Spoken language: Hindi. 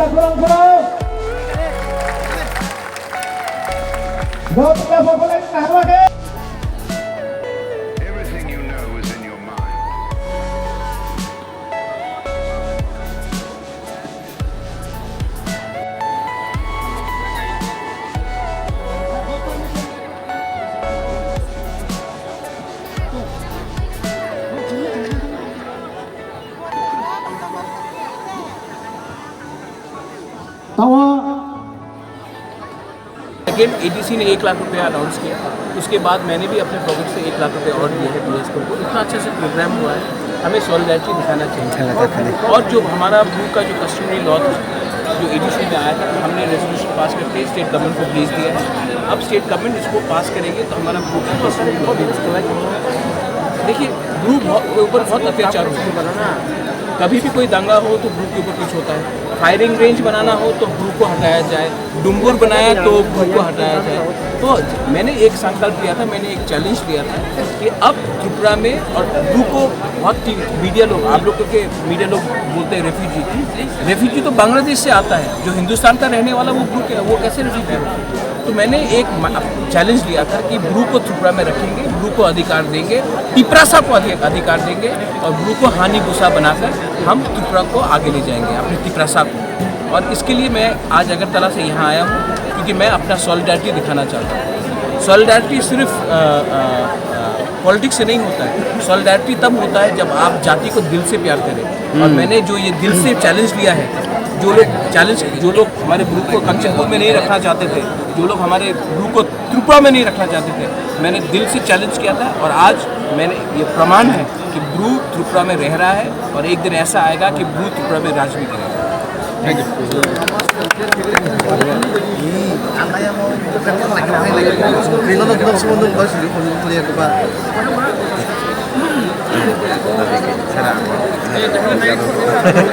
Bisa kurang-kurang. Gol populer tahan lagi. Everything you know is in your mind. Second ADC ने 1 लाख रुपया अनाउंस किया, उसके बाद मैंने भी अपने पॉकेट से 1 लाख रुपये और दिए हैं डीएसको को। इतना अच्छे से प्रोग्राम हुआ है, हमें सॉलिडारिटी दिखाना चाहिए। और जो हमारा ब्रू का जो कस्टमरी लॉ था जो एडीसी में आया था, हमने रेजोल्यूशन पास करके स्टेट गवर्नमेंट को भेज दिया है। अब स्टेट गवर्नमेंट इसको पास करेंगे तो हमारा ब्रू का कस्टमरी लॉ भी देखिए, ब्रू के ऊपर बहुत अत्याचार होता है। कभी भी कोई दंगा हो तो ब्रू के ऊपर कुछ होता है, फायरिंग रेंज बनाना हो तो ब्रू को हटाया जाए, डुम्बुर बनाया तो ब्रू को हटाया जाए। तो मैंने एक संकल्प लिया था, मैंने एक चैलेंज लिया था कि अब त्रिपुरा में, और ब्रू को बहुत मीडिया लोग, आप लोगों के मीडिया लोग बोलते हैं रेफ्यूजी तो बांग्लादेश से आता है, जो हिंदुस्तान का रहने वाला वो ब्रू के वो कैसे रेफ्यूजी हो। तो मैंने एक चैलेंज लिया था कि ब्रू को त्रिपुरा में रखेंगे, ब्रू को अधिकार देंगे, तिपरासा को अधिकार देंगे, और ब्रू को हानि भूसा बनाकर हम त्रिपुरा को आगे ले जाएंगे, अपने तिपरासा को। और इसके लिए मैं आज अगरतला से यहाँ आया हूँ, क्योंकि मैं अपना सॉलिडारिटी दिखाना चाहता हूँ। सॉलिडारिटी सिर्फ पॉलिटिक्स से नहीं होता है, सॉलिडारिटी तब होता है जब आप जाति को दिल से प्यार करें। और मैंने जो ये दिल से चैलेंज लिया है, जो लोग हमारे ब्रू को कंचनपुर में नहीं रखना चाहते थे, जो लोग हमारे ब्रू को त्रिपुरा में नहीं रखना चाहते थे, मैंने दिल से चैलेंज किया था। और आज मैंने ये प्रमाण है कि ब्रू त्रिपुरा में रह रहा है, और एक दिन ऐसा आएगा कि ब्रू त्रिपुरा में राज भी करेगा। Angka yang mau bukan lagi. Kalau kita semua nunggu sih, kuliah ke Pak.